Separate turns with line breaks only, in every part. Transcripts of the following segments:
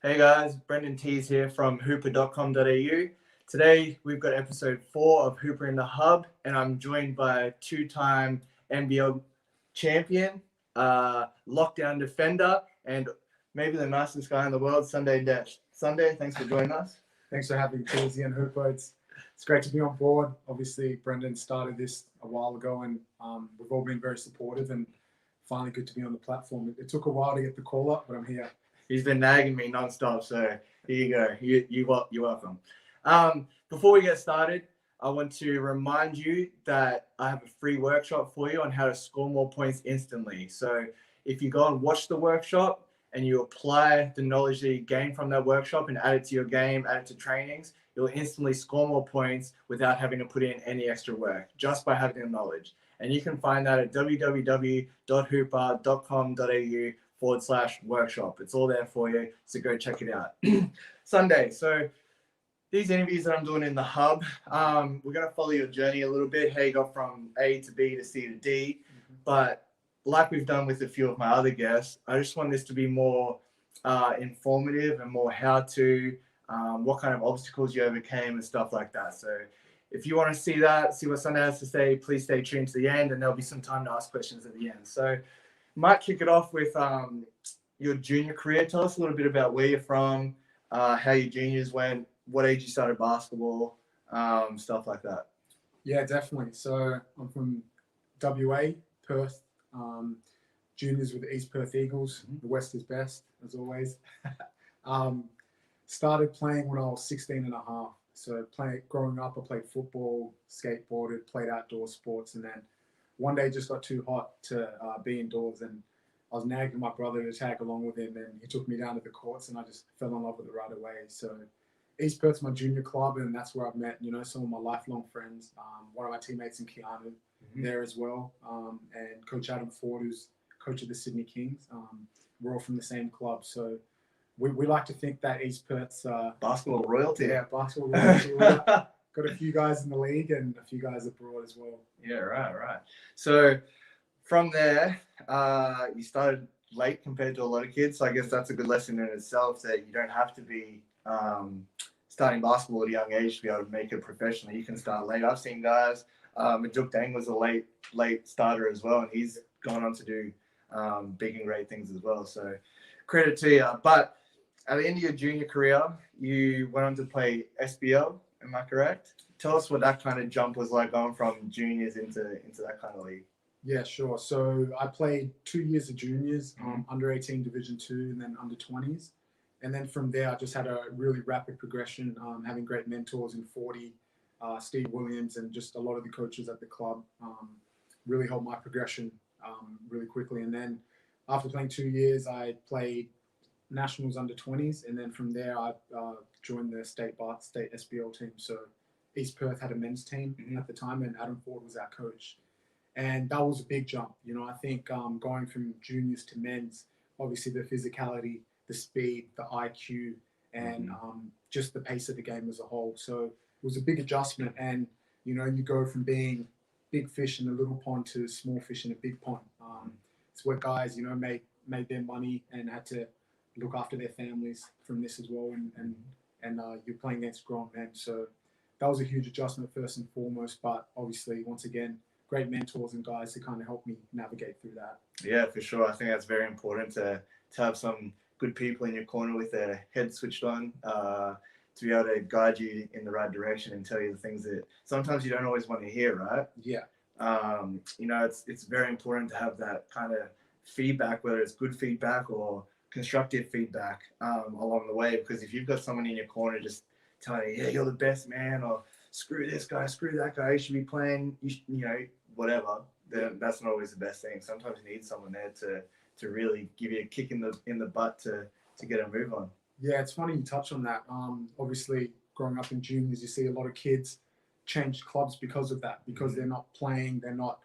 Hey guys, Brendan Tees here from hooper.com.au. Today we've got episode 4 of Hooper in the Hub, and I'm joined by two-time NBL champion, lockdown defender, and maybe the nicest guy in the world, Sunday Dech. Sunday, thanks for joining us.
Thanks for having Teesy and Hooper. It's great to be on board. Obviously, Brendan started this a while ago, and we've all been very supportive, and finally good to be on the platform. It took a while to get the call up, but I'm here.
He's been nagging me nonstop, so here you go. You're welcome. Before we get started, I want to remind you that I have a free workshop for you on how to score more points instantly. So if you go and watch the workshop and you apply the knowledge that you gain from that workshop and add it to your game, add it to trainings, you'll instantly score more points without having to put in any extra work, just by having the knowledge. And you can find that at www.hooper.com.au/workshop. It's all there for you, so go check it out. Sunday, so these interviews that I'm doing in the hub, we're going to follow your journey a little bit, how you got from A to B to C to D. But like we've done with a few of my other guests, I just want this to be more informative and more how to, what kind of obstacles you overcame and stuff like that. So if you want to see that, see what Sunday has to say, please stay tuned to the end, and there'll be some time to ask questions at the end. So might kick it off with your junior career. Tell us a little bit about where you're from, how your juniors went, what age you started basketball, stuff like that.
Yeah, definitely. So I'm from WA, Perth, juniors with the East Perth Eagles. The West is best, as always. Started playing when I was 16 and a half. So growing up, I played football, skateboarded, played outdoor sports, and then one day just got too hot to be indoors, and I was nagging my brother to tag along with him, and he took me down to the courts, and I just fell in love with it right away. So East Perth's my junior club, and that's where I've met, some of my lifelong friends. One of my teammates in Keanu there as well, and Coach Adam Ford, who's coach of the Sydney Kings. We're all from the same club, so we like to think that East Perth's
basketball royalty.
Yeah, basketball royalty. Got a few guys in the league and a few guys abroad as well.
Yeah, right. So from there, you started late compared to a lot of kids. So I guess that's a good lesson in itself, that you don't have to be starting basketball at a young age to be able to make it professionally. You can start late. I've seen guys. Majuk Dang was a late starter as well, and he's gone on to do big and great things as well. So credit to you. But at the end of your junior career, you went on to play SBL. Am I correct? Tell us what that kind of jump was like, going from juniors into that kind of league.
Yeah, sure. So I played 2 years of juniors, under 18 Division 2, and then under 20s. And then from there, I just had a really rapid progression, having great mentors in 40, Steve Williams, and just a lot of the coaches at the club really helped my progression really quickly. And then after playing 2 years, I played nationals under 20s, and then from there I joined the state SBL team. So East Perth had a men's team at the time, and Adam Ford was our coach, and that was a big jump. I think going from juniors to men's, obviously the physicality, the speed, the IQ, and just the pace of the game as a whole. So it was a big adjustment, and you go from being big fish in a little pond to small fish in a big pond. It's where guys made their money and had to look after their families from this as well, and you're playing against grown men. So that was a huge adjustment first and foremost, but obviously once again, great mentors and guys to kind of help me navigate through that.
Yeah, for sure. I think that's very important to have some good people in your corner with their head switched on, to be able to guide you in the right direction and tell you the things that sometimes you don't always want to hear, right?
Yeah.
It's very important to have that kind of feedback, whether it's good feedback or constructive feedback along the way, because if you've got someone in your corner just telling you, yeah, you're the best, man, or screw this guy, screw that guy, you should be playing, whatever, then that's not always the best thing. Sometimes you need someone there to really give you a kick in the butt to get a move on.
Yeah, it's funny you touch on that. Obviously, growing up in juniors, you see a lot of kids change clubs because of that, because they're not playing, they're not,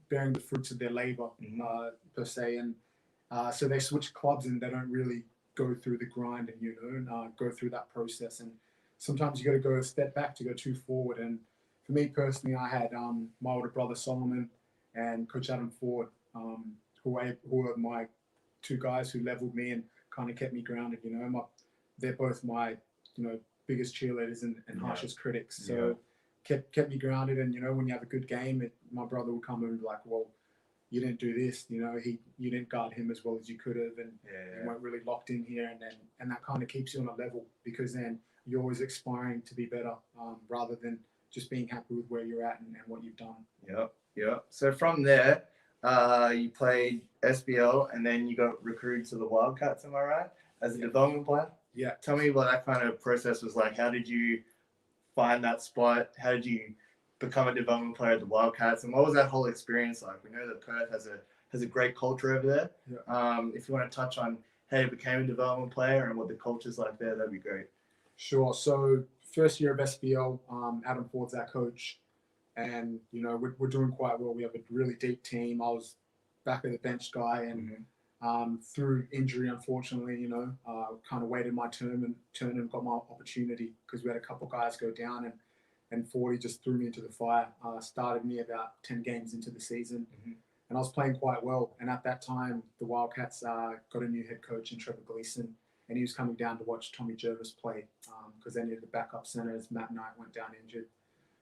bearing the fruits of their labor per se, and so they switch clubs and they don't really go through the grind and go through that process. And sometimes you got to go a step back to go too forward. And for me personally, I had my older brother Solomon and Coach Adam Ford, who were my two guys who leveled me and kind of kept me grounded. You know, they're both my, you know, biggest cheerleaders and harshest critics. So kept me grounded. And, you know, when you have a good game, my brother would come and be like, well, you didn't do this, you know, you didn't guard him as well as you could have, and you weren't really locked in here, and that kind of keeps you on a level, because then you're always aspiring to be better, rather than just being happy with where you're at and what you've done.
Yep. So from there, you played SBL, and then you got recruited to the Wildcats, am I right? As a development player?
Yeah.
Tell me what that kind of process was like. How did you find that spot? How did you become a development player at the Wildcats, and what was that whole experience like? We know that Perth has a great culture over there. If you want to touch on how you became a development player and what the culture's like there, that'd be great.
Sure. So first year of SBL, Adam Ford's our coach, and you know we're doing quite well. We have a really deep team. I was back of the bench guy, and through injury, unfortunately, you know, kind of waited my turn and got my opportunity, because we had a couple guys go down, and 40 just threw me into the fire. Started me about 10 games into the season, and I was playing quite well. And at that time, the Wildcats got a new head coach in Trevor Gleeson, and he was coming down to watch Tommy Jervis play, because they needed the backup centers. Matt Knight went down injured.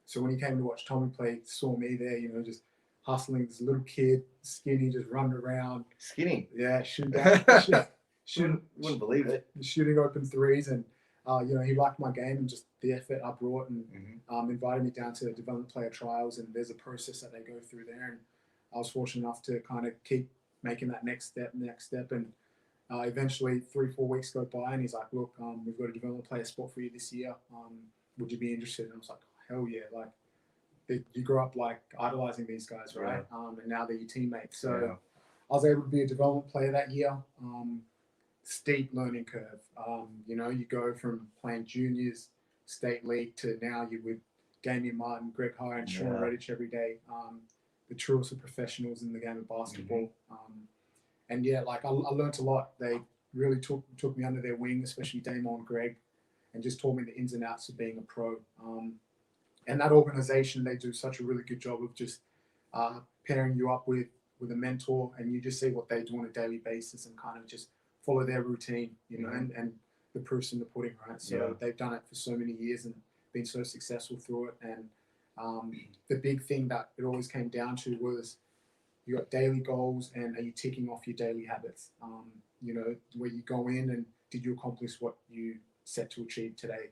So when he came to watch Tommy play, saw me there, you know, just hustling, this little kid, skinny, just running around.
Skinny?
Yeah, shooting
Wouldn't believe it.
Shooting open threes, and you know, he liked my game and just the effort I brought, and invited me down to development player trials, and there's a process that they go through there, and I was fortunate enough to kind of keep making that next step, and eventually 3-4 weeks go by, and he's like, look, we've got a development player spot for you this year. Would you be interested? And I was like, hell yeah, like you grew up like idolizing these guys, right? And now they're your teammates. So I was able to be a development player that year. Steep learning curve. You know, you go from playing juniors, state league, to now you're with Damian Martin, Greg Hire, and Sean Redditch every day. The truest of professionals in the game of basketball. And yeah, like I learned a lot. They really took me under their wing, especially Damon and Greg, and just taught me the ins and outs of being a pro. And that organization, they do such a really good job of just pairing you up with a mentor, and you just see what they do on a daily basis and kind of just follow their routine, you know, and the proof's in the pudding, right? So they've done it for so many years and been so successful through it. And the big thing that it always came down to was, you got daily goals, and are you ticking off your daily habits? You know, where you go in and did you accomplish what you set to achieve today?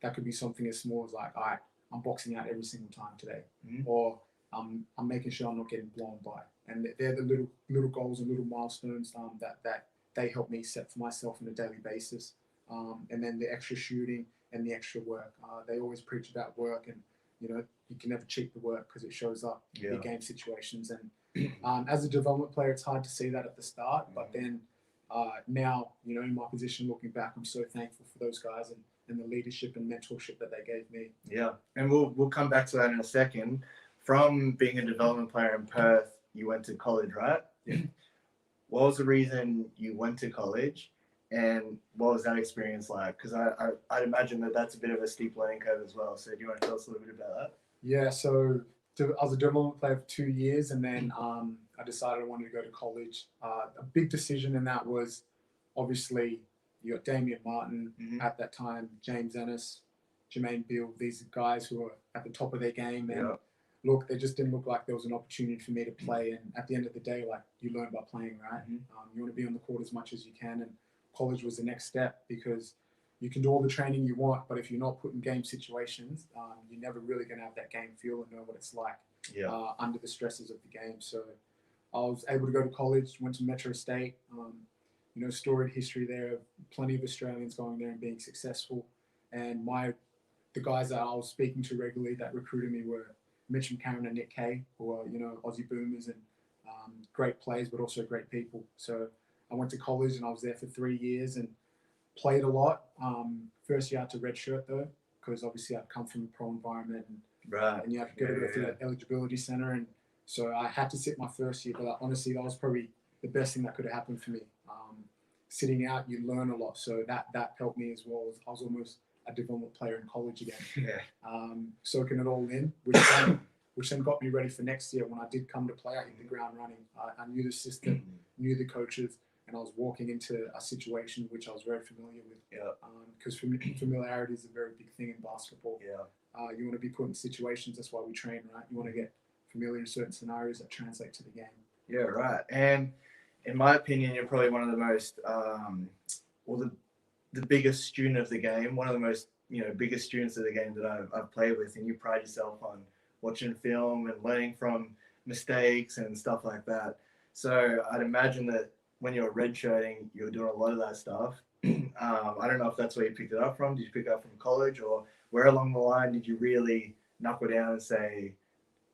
That could be something as small as like, all right, I'm boxing out every single time today, or I'm making sure I'm not getting blown by. And they're the little goals and little milestones that they help me set for myself on a daily basis. And then the extra shooting and the extra work. They always preach about work, and you know, you can never cheat the work because it shows up in game situations. And as a development player, it's hard to see that at the start, but then now, you know, in my position, looking back, I'm so thankful for those guys and the leadership and mentorship that they gave me.
Yeah, and we'll come back to that in a second. From being a development player in Perth, you went to college, right?
Yeah.
What was the reason you went to college, and what was that experience like? Because I'd imagine that's a bit of a steep learning curve as well. So do you want to tell us a little bit about that?
Yeah, so I was a development player for 2 years, and then I decided I wanted to go to college. A big decision in that was, obviously, you got Damian Martin at that time, James Ennis, Jermaine Beal, these guys who are at the top of their game. And look, they just didn't look like there was an opportunity for me to play. And at the end of the day, like, you learn by playing, right? You want to be on the court as much as you can. And college was the next step, because you can do all the training you want, but if you're not put in game situations, you're never really going to have that game feel and know what it's like under the stresses of the game. So I was able to go to college, went to Metro State. You know, storied history there, plenty of Australians going there and being successful. And the guys that I was speaking to regularly that recruited me were Mitch McCarron and Nick Kay, who are, you know, Aussie boomers and great players, but also great people. So I went to college and I was there for 3 years and played a lot. First year I had to redshirt though, because obviously I'd come from a pro environment, and you have to go through that eligibility center. And so I had to sit my first year, but honestly, that was probably the best thing that could have happened for me. Sitting out, you learn a lot. So that helped me as well. I was almost a development player in college again. Soaking it all in, which then got me ready for next year. When I did come to play, I hit the ground running. I knew the system, knew the coaches, and I was walking into a situation which I was very familiar with.
Yeah.
Because familiarity is a very big thing in basketball.
Yeah.
You want to be put in situations. That's why we train, right? You want to get familiar in certain scenarios that translate to the game.
Yeah, right. And in my opinion, you're probably one of the most, or the biggest student of the game, one of the most, biggest students of the game that I've played with, and you pride yourself on watching film and learning from mistakes and stuff like that. So I'd imagine that when you were redshirting, you were doing a lot of that stuff. I don't know if that's where you picked it up from. Did you pick it up from college, or where along the line did you really knuckle down and say,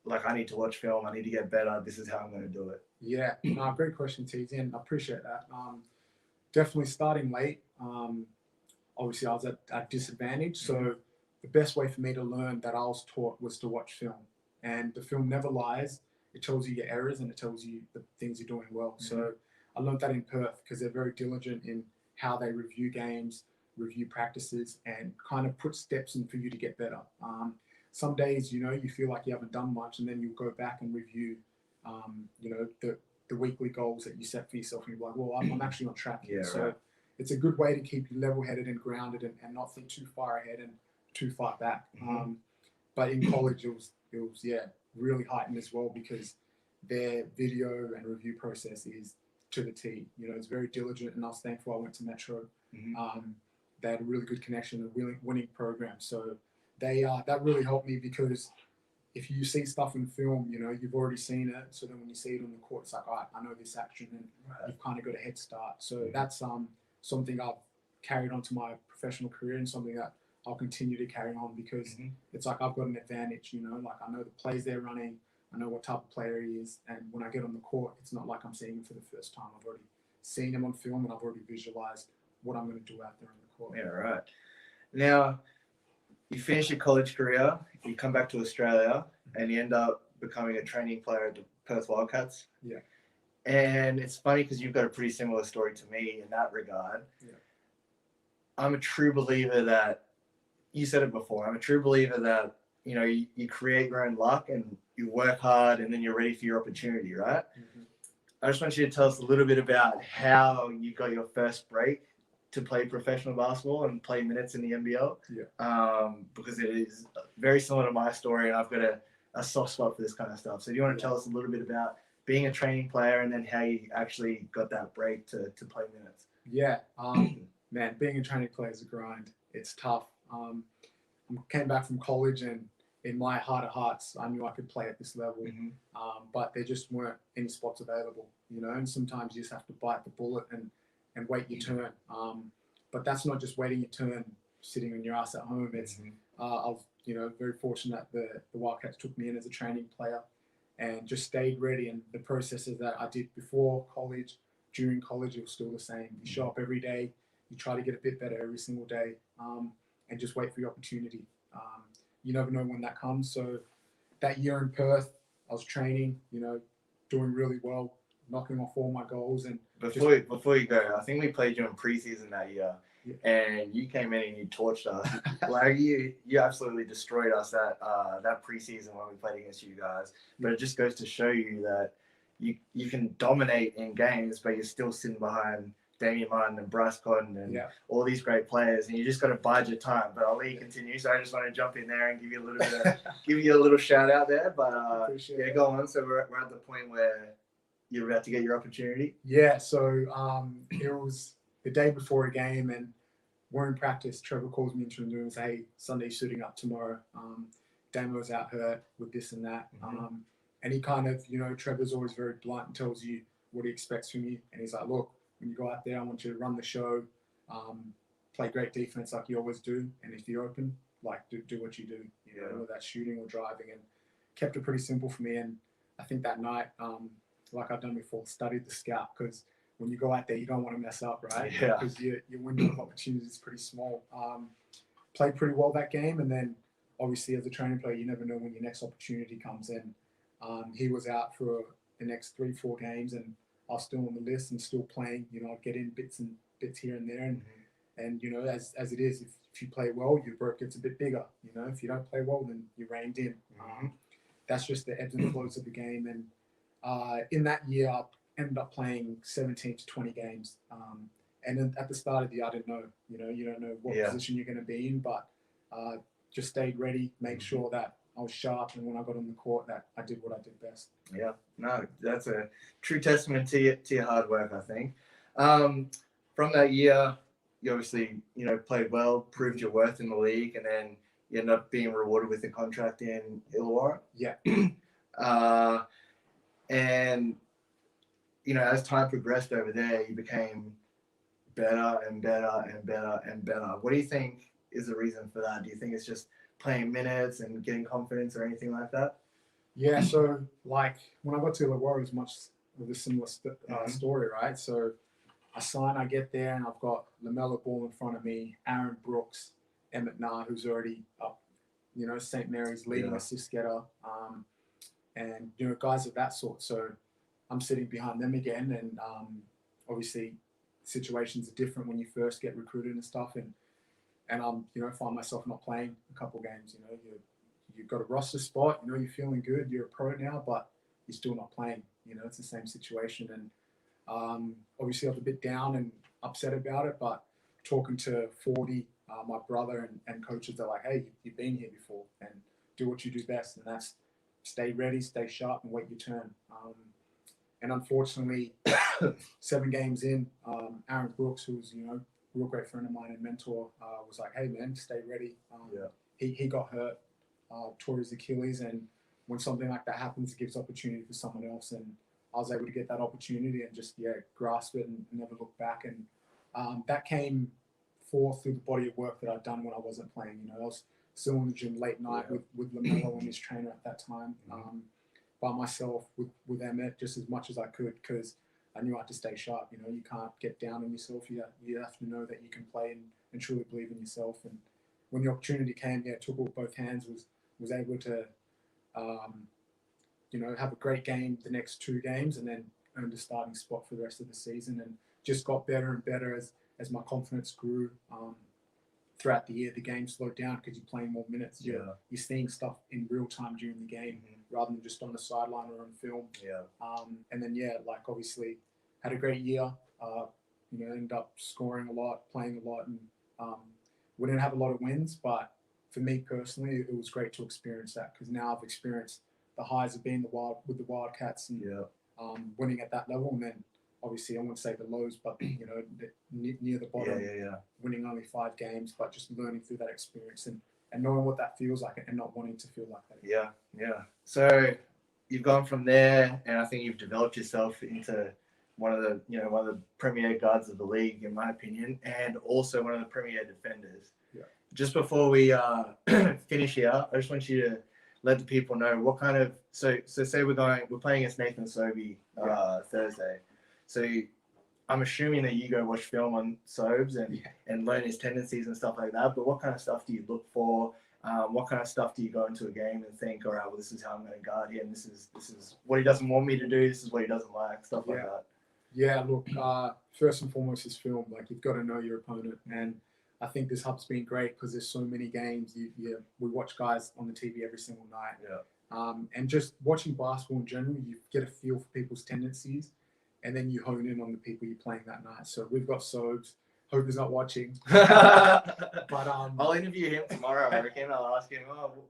like, I need to watch film, I need to get better, this is how I'm going to do it?
Yeah, no, great question, TZ, and I appreciate that. Definitely starting late. Obviously, I was at a disadvantage, so the best way for me to learn that I was taught was to watch film. And the film never lies. It tells you your errors and it tells you the things you're doing well. So I learned that in Perth because they're very diligent in how they review games, review practices, and kind of put steps in for you to get better. Some days, you feel like you haven't done much, and then you'll go back and review, the weekly goals that you set for yourself, and you're like, well, I'm actually on track here.
Yeah,
So
right.
it's a good way to keep you level-headed and grounded and not think too far ahead and too far back. But in college, it was really heightened as well because their video and review process is to the T. It's very diligent, and I was thankful I went to Metro. They had a really good connection, a winning program. So that really helped me because if you see stuff in film, you've already seen it. So then when you see it on the court, it's like, all right, I know this action, and you've kind of got a head start. So that's something I've carried on to my professional career, and something that I'll continue to carry on because it's like I've got an advantage, like I know the plays they're running, I know what type of player he is, and when I get on the court, it's not like I'm seeing him for the first time. I've already seen him on film, and I've already visualized what I'm going to do out there on the court.
Yeah, right. Now, you finish your college career, you come back to Australia, and you end up becoming a training player at the Perth Wildcats.
Yeah.
And it's funny because you've got a pretty similar story to me in that regard.
Yeah.
I'm a true believer that, you said it before, I'm a true believer that, you create your own luck and you work hard and then you're ready for your opportunity, right? I just want you to tell us a little bit about how you got your first break to play professional basketball and play minutes in the NBL.
Yeah.
Because it is very similar to my story, and I've got a soft spot for this kind of stuff. So do you want to tell us a little bit about being a training player and then how you actually got that break to play minutes?
Yeah. Man, being a training player is a grind. It's tough. I came back from college, and in my heart of hearts, I knew I could play at this level, but there just weren't any spots available, and sometimes you just have to bite the bullet and wait your turn. But that's not just waiting your turn, sitting on your ass at home. It's I was very fortunate that the Wildcats took me in as a training player and just stayed ready. And the processes that I did before college, during college, it was still the same. You show up every day, you try to get a bit better every single day, and just wait for your opportunity. You never know when that comes. So that year in Perth, I was training, doing really well, knocking off all my goals. And
before you go, I think we played you in preseason that year, and you came in and you torched us. Like you absolutely destroyed us that preseason when we played against you guys. But it just goes to show you that you can dominate in games, but you're still sitting behind Damian Martin and Bryce Cotton and all these great players, and you just got to bide your time. But I'll let you continue. So I just want to jump in there and give you a little bit of, give you a little shout out there. But go on. So we're at the point where you're about to get your opportunity.
Yeah. So it was the day before a game, and we're in practice. Trevor calls me into the room and says, "Hey, Sunday's suiting up tomorrow. Damo's out hurt with this and that." And he kind of, Trevor's always very blunt and tells you what he expects from you. And he's like, "Look, when you go out there, I want you to run the show, play great defense like you always do, and if you're open, like do what you do, whether that's shooting or driving." And kept it pretty simple for me. And I think that night, like I've done before, studied the scout, because when you go out there, you don't want to mess up, right?
Yeah.
Because your window of opportunity is pretty small. Played pretty well that game, and then obviously as a training player, you never know when your next opportunity comes in. He was out for the next 3-4 games, and I was still on the list and still playing. I'd get in bits here and there, and as it is, if you play well, your break gets a bit bigger. If you don't play well, then you're reined in. That's just the ebbs and flows of the game. And in that year, ended up playing 17 to 20 games. And then at the start of the year, I didn't know, you don't know what position you're going to be in, but just stayed ready, made sure that I was sharp, and when I got on the court, that I did what I did best.
Yeah, no, that's a true testament to your hard work, I think. From that year, you obviously, played well, proved your worth in the league, and then you ended up being rewarded with a contract in Illawarra.
Yeah.
And, as time progressed over there, you became better and better and better and better. What do you think is the reason for that? Do you think it's just playing minutes and getting confidence or anything like that?
Yeah, so like when I got to Illawarra, it was much of a similar story, right? So I sign, I get there, and I've got LaMelo Ball in front of me, Aaron Brooks, Emmett Nah, who's already up, St. Mary's leading assist getter, and guys of that sort. So I'm sitting behind them again, and obviously situations are different when you first get recruited and stuff, and I'm find myself not playing a couple games. You've got a roster spot, you're feeling good, you're a pro now, but you're still not playing. It's the same situation, and obviously I was a bit down and upset about it, but talking to 40, my brother and coaches, they're like, hey, you've been here before, and do what you do best, and that's stay ready, stay sharp, and wait your turn. And unfortunately, 7 games in, Aaron Brooks, who's a real great friend of mine and mentor, was like, hey man, stay ready. He got hurt, tore his Achilles, and when something like that happens, it gives opportunity for someone else, and I was able to get that opportunity and just grasp it and never look back. And that came forth through the body of work that I'd done when I wasn't playing. I was still in the gym late night with LaMelo and his trainer at that time, by myself with Emmett, just as much as I could, because I knew I had to stay sharp. You can't get down on yourself. You have to know that you can play and truly believe in yourself. And when the opportunity came, took it with both hands, was able to have a great game the next 2 games, and then earned a starting spot for the rest of the season, and just got better and better as my confidence grew. Throughout the year, the game slowed down because you're playing more minutes. You're seeing stuff in real time during the game rather than just on the sideline or on film. And then obviously had a great year. Ended up scoring a lot, playing a lot, and we didn't have a lot of wins, but for me personally, it was great to experience that, because now I've experienced the highs of being with the Wildcats and winning at that level, and then obviously I won't say the lows, but near the bottom, winning only 5 games, but just learning through that experience and knowing what that feels like and not wanting to feel like that again.
So you've gone from there, and I think you've developed yourself into one of the premier guards of the league, in my opinion, and also one of the premier defenders. Just before we finish here, I just want you to let the people know what kind of so say we're playing against Nathan Sobey Thursday. So I'm assuming that you go watch film on Sobes and learn his tendencies and stuff like that. But what kind of stuff do you look for? What kind of stuff do you go into a game and think, all right, well, this is how I'm going to guard him. This is what he doesn't want me to do. This is what he doesn't like. Stuff like that.
Yeah, look, first and foremost is film. Like, you've got to know your opponent, and I think this hub's been great because there's so many games. We watch guys on the TV every single night. And just watching basketball in general, you get a feel for people's tendencies, and then you hone in on the people you're playing that night. So we've got Sobes. Hope he's not watching. But
I'll interview him tomorrow. I reckon I'll ask him,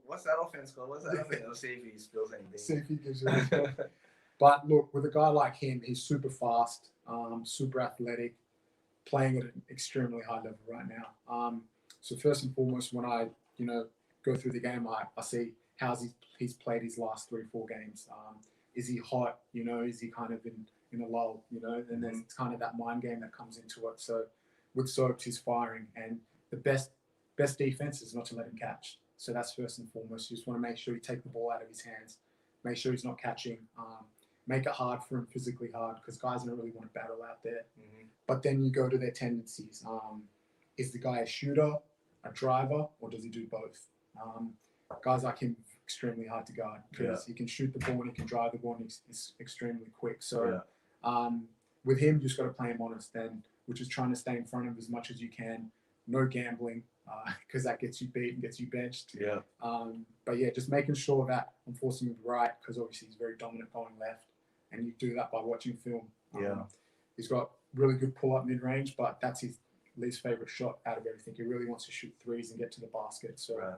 what's that offense called? What's that offense? I'll see if he spills anything.
See if he gives you anything. But look, with a guy like him, he's super fast, super athletic, playing at an extremely high level right now. So first and foremost, when I go through the game, I see how he's played his last 3-4 games. Is he hot? Is he kind of in a lull? And then it's kind of that mind game that comes into it. So with Soaps, he's firing, and the best defense is not to let him catch. So that's first and foremost. You just want to make sure you take the ball out of his hands, make sure he's not catching, make it hard for him, physically hard, because guys don't really want to battle out there. But then you go to their tendencies. Is the guy a shooter, a driver, or does he do both? Guys like him, extremely hard to guard because he can shoot the ball and he can drive the ball and he's extremely quick. So with him, you just got to play him honest, which is trying to stay in front of him as much as you can. No gambling, because that gets you beat and gets you benched. But just making sure that I'm forcing him right, because obviously he's very dominant going left, and you do that by watching film.
Yeah.
He's got really good pull-up mid-range, but that's his least favorite shot out of everything. He really wants to shoot threes and get to the basket. So,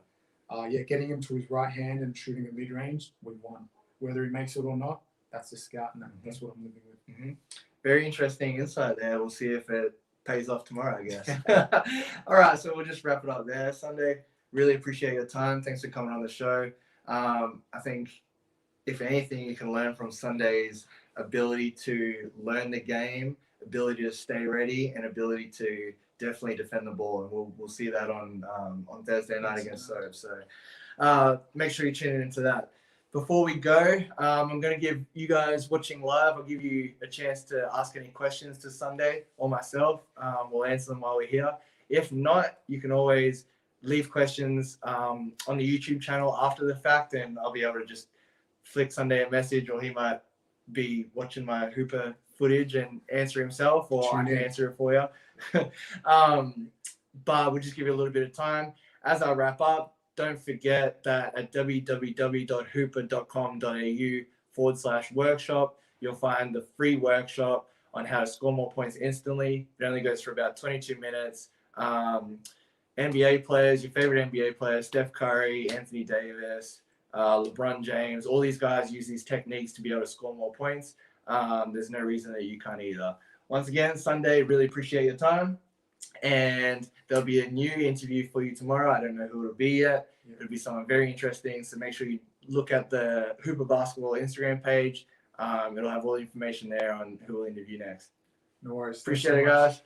getting him to his right hand and shooting at mid-range, we won. Whether he makes it or not, that's the scout, and that's what I'm living with.
Very interesting insight there. We'll see if it pays off tomorrow, I guess. All right, so we'll just wrap it up there. Sunday, really appreciate your time. Thanks for coming on the show. I think, if anything, you can learn from Sunday's ability to learn the game, ability to stay ready, and ability to definitely defend the ball. And we'll see that on Thursday night against Serve. So make sure you tune into that. Before we go, I'm going to give you guys watching live, I'll give you a chance to ask any questions to Sunday or myself. We'll answer them while we're here. If not, you can always leave questions on the YouTube channel after the fact, and I'll be able to just flick Sunday a message, or he might be watching my Hooper footage and answer himself, or I can answer it for you. But we'll just give you a little bit of time. As I wrap up, don't forget that at www.hooper.com.au/workshop, you'll find the free workshop on how to score more points instantly. It only goes for about 22 minutes. NBA players, your favorite NBA players, Steph Curry, Anthony Davis, LeBron James, all these guys use these techniques to be able to score more points. There's no reason that you can't either. Once again, Sunday, really appreciate your time. And there'll be a new interview for you tomorrow. I don't know who it'll be yet. It'll be someone very interesting. So make sure you look at the Hooper Basketball Instagram page. It'll have all the information there on who we'll interview next.
No worries.
Appreciate it, guys.